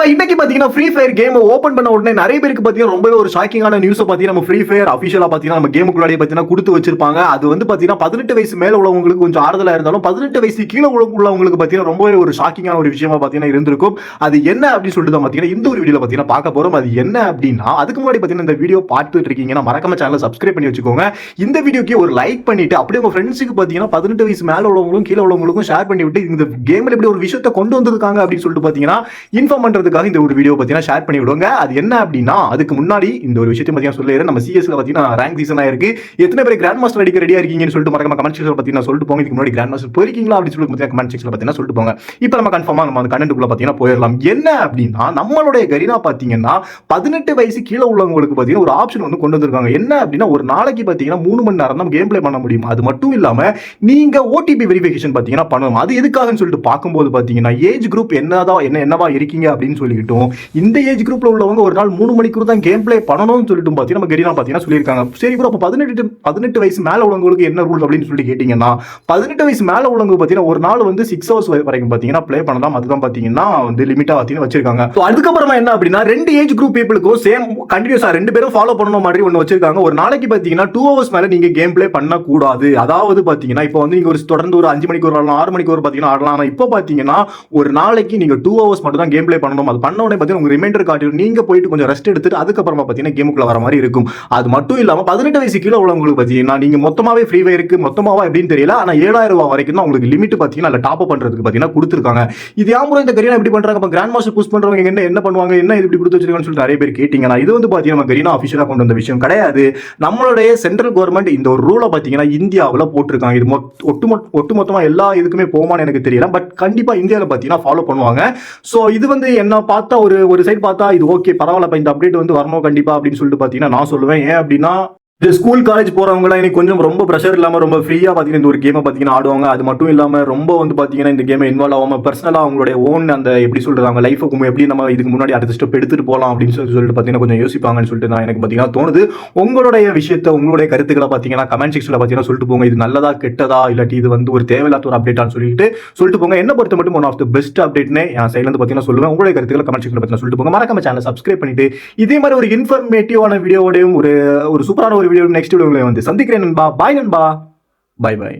நண்பா இன்னைக்கு பாத்தீங்கன்னா ஃப்ரீ ஃபயர் கேம் ஓபன் பண்ண உடனே நிறைய பேருக்கு பாத்தீங்கன்னா ரொம்பவே ஒரு ஷாக்கிங்கான நியூஸ் பாத்தீங்கன்னா நம்ம ஃப்ரீ ஃபயர் அபிஷியலா பாத்தீங்கன்னா நம்ம கேமுக்குள்ளாடி பாத்தீங்கன்னா கொடுத்து வச்சிருப்பாங்க. அது வந்து பாத்தீங்கன்னா 18 வயசு மேல உள்ளவங்களுக்கு கொஞ்சம் ஆறுதலா இருந்தாலும் 18 வயசு கீழே உள்ளவங்களுக்கு பாத்தீங்கன்னா ரொம்பவே ஒரு ஷாக்கிங்கான ஒரு விஷயமா பாத்தீங்கன்னா இருந்திருக்கும். அது என்ன அப்படின்னு சொல்லிட்டு தான் பாத்தீங்கன்னா இந்த ஒரு வீடியோல பாத்தீங்கன்னா பார்க்க போறோம். அது என்ன அப்படின்னா அதுக்கு முன்னாடி பாத்தீங்கன்னா இந்த வீடியோ பார்த்துட்டு இருக்கீங்கன்னா மறக்காம சேனலை சப்ஸ்கிரைப் பண்ணி வச்சுக்கோங்க. இந்த வீடியோக்கு ஒரு லைக் பண்ணிட்டு அப்படியே உங்க ஃப்ரெண்ட்ஸுக்கு பாத்தீங்கன்னா 18 வயசு மேல உள்ளவங்களும் கீழே உள்ளவங்களுக்கும் ஷேர் பண்ணி விட்டு இந்த கேம்ல எப்படி ஒரு விஷயத்தை கொண்டு வந்திருக்காங்க அப்படின்னு சொல்லிட்டு பாத்தீங்கன்னா இன்ஃபார்ம் பண்றதுக்காக இந்த ஒரு வீடியோ பாத்தீங்கன்னா ஷேர் பண்ணி விடுங்க. அது என்ன அப்படின்னா அதுக்கு முன்னாடி இந்த ஒரு விஷயத்தை பாத்தீங்கன்னா சொல்லிடுறேன். நம்ம சிஎஸ்ல பாத்தீங்கன்னா ரேங்க் சீசன் ஆயிருக்கு. எத்தனை பேர் கிராண்ட் மாஸ்டர் அடிக்க ரெடியா இருக்கீங்கன்னு சொல்லிட்டு மறக்காம கமெண்ட் செக்ஷன்ல பாத்தீங்கன்னா சொல்லிட்டு போங்க. இதுக்கு முன்னாடி கிராண்ட் மாஸ்டர் போயிருக்கீங்களா அப்படின்னு சொல்லிட்டு கமெண்ட் செக்ஷன்ல பாத்தீங்கன்னா சொல்லிட்டு போங்க. இப்போ நம்ம கன்ஃபார்மா நம்ம அந்த கண்டென்ட்குள்ள பாத்தீங்கன்னா போயிடலாம். என்ன அப்படின்னா நம்மளுடைய கரீனா பாத்தீங்கன்னா 18 வயசு கீழே உள்ளவங்களுக்கு பாத்தீங்கன்னா ஒரு ஆப்ஷன் வந்து கொண்டு வந்திருக்காங்க. என்ன அப்படின்னா ஒரு நாளைக்கு பாத்தீங்கன்னா 3 மணி நேரம் தான் கேம் பிளே பண்ண முடியும். அது மட்டும் இல்லாம நீங்க ஓடிபி வெரிஃபிகேஷன் பாத்தீங்கன்னா பண்ணணும். அது எதுக்காகன்னு சொல்லிட்டு பார்க்கும்போது பாத்தீங்கன்னா ஏஜ் குரூப் என்னவா இருக்கீங்க அப்படின்னு சொல்லிக்கிட்டோம். இந்த ஏஜ் குரூப்ல உள்ளவங்க ஒரு நாள் 3 மணிக்கு தான் கேம் பிளே பண்ணணும்னு சொல்லிட்டு பாத்தீங்கன்னா நம்ம கரீனா பாத்தீங்கன்னா சொல்லியிருக்காங்க. சரி ப்ரோ, அப்ப 18 வயசு மேல உள்ளவங்களுக்கு என்ன ரூல் அப்படின்னு சொல்லி கேட்டீங்கன்னா 18 வயசு மேல உள்ளவங்க பாத்தீங்கன்னா ஒரு நாள் வந்து 6 ஹவர்ஸ் வரைக்கும் பாத்தீங்கன்னா பிளே பண்ணலாம். அதுதான் பாத்தீங்கன்னா வந்து லிமிட்டா பாத்தீங்கன்னா வச்சிருக்காங்க. அதுக்கப்புறமா என்ன அப்படின்னா 2 ஏஜ் குரூப் பீப்புளுக்கும் சேம் கண்டினியூஸா 2 பேரும் ஃபாலோ பண்ணணும் மாதிரி ஒன்று வச்சிருக்காங்க. ஒரு நாளைக்கு பாத்தீங்கன்னா 2 ஹவர்ஸ் மேல நீங்க கேம் பிளே பண்ண கூடாது. அதாவது பாத்தீங்கன்னா இப்போ வந்து நீங்க ஒரு தொடர்ந்து ஒரு 5 மணிக்கு ஒரு ஆடலாம், 6 மணிக்கு ஒரு பாத்தீங்கன்னா ஆடலாம். ஆனா இப்போ பாத்தீங்கன்னா ஒரு நாளைக்கு நீங்க 2 ஹவர்ஸ் மட்டும் தான் கேம் பிளே பண்ணணும். அது பண்ண உடனே பாத்தீங்கன்னா உங்க ரிமைண்டர் காட்டிடும். நீங்க போயிட்டு கொஞ்சம் ரெஸ்ட் எடுத்துட்டு அதுக்கப்புறமா பாத்தீங்கன்னா கேமுக்குள்ள வர மாதிரி இருக்கும். அது மட்டும் இல்லாம 18 வயசு கீழே உள்ளவங்களுக்கு பாத்தீங்கன்னா நீங்க மொத்தமாவே ஃப்ரீ ஃபயருக்கு மொத்தமாவா எப்படின்னு தெரியல. ஆனா 7000 ரூபாய் வரைக்கும் தான் உங்களுக்கு லிமிட் பாத்தீங்கன்னா அதுல டாப் அப் பண்றதுக்கு பாத்தீங்கன்னா கொடுத்துருக்காங்க. இது யாரும் இந்த கரீனா எப்படி பண்றாங்க? அப்ப கிராண்ட் மாஸ்டர் புஷ் பண்றவங்க என்ன பண்ணுவாங்க? என்ன இது இப்படி கொடுத்து வச்சிருக்காங்கன்னு சொல்லிட்டு நிறைய பேர் கேட்டீங்கன்னா இது வந்து பாத்தீங்கன்னா நம்ம கரீனா அபிஷியலா கொண்டு வந்த விஷயம் கிடையாது. நம்மளுடைய சென்ட்ரல் கவர்மெண்ட் இந்த ஒரு ரூலை பாத்தீங்கன்னா இந்தியாவில் போட்டிருக்காங்க. இது ஒட்டுமொத்தமா எல்லா இதுக்குமே போமான்னு எனக்கு தெரியல. பட் கண்டிப்பா இந்தியாவில் பாத்தீங்கன்னா ஃபாலோ பண்ணுவாங்க. சோ இது வந்து என்ன பார்த்தா ஒரு சைடு பார்த்தா இது ஓகே பரவாயில்ல, இந்த அப்டேட் வந்து வரணும் கண்டிப்பா அப்படின்னு சொல்லிட்டு பாத்தீங்கன்னா நான் சொல்லுவேன். ஏன் அப்படின்னா இந்த ஸ்கூல் காலேஜ் போறவங்க இன்னைக்கு கொஞ்சம் ரொம்ப ப்ரெஷர் இல்லாம ரொம்ப ஃப்ரீயா பாத்தீங்கன்னா இந்த ஒரு கேமை பாத்தீங்கன்னா ஆடுவாங்க. அது மட்டும் இல்லாம ரொம்ப வந்து பாத்தீங்கன்னா இந்த கேமை இன்வால்வ் ஆகாம பர்சனலா அவங்களுடைய ஓன் அந்த எப்படி சொல்றாங்க லைஃபுக்கும் எப்படி நம்ம இதுக்கு முன்னாடி அடுத்த ஸ்டெப் எடுத்துட்டு போகலாம் அப்படின்னு சொல்லிட்டு பாத்தீங்கன்னா கொஞ்சம் யோசிப்பாங்கன்னு சொல்லிட்டு நான் எனக்கு பாத்தீங்கன்னா தோணுது. உங்களுடைய விஷயத்தை உங்களுடைய கருத்துக்களை பாத்தீங்கன்னா கமெண்ட் செக்ஷன்ல பாத்தீங்கன்னா சொல்லிட்டு போங்க. இது நல்லதா கெட்டதா இல்லாட்டி இது வந்து ஒரு தேவையில்லாத ஒரு அப்டேட்டான்னு சொல்லிட்டு போங்க. என்ன பொறுத்த மட்டும் ஒன் ஆஃப் த பெஸ்ட் அப்டேட்னே என் சைட்ல இருந்து பாத்தீங்கன்னா சொல்லுவேன். உங்களுடைய கருத்துக்களை கமெண்ட் செக்ஷன்ல பாத்தீங்கன்னா சொல்லிட்டு போங்க. மறக்காம சேனலை சப்ஸ்கிரைப் பண்ணிட்டு இதே மாதிரி ஒரு இன்ஃபர்மேட்டிவான வீடியோடையும் ஒரு சூப்பரான ஒரு வீடியோ நெக்ஸ்ட் வீடியோல வந்து சந்திக்கிறேன் நண்பா. பாய் நண்பா. பாய் பாய்.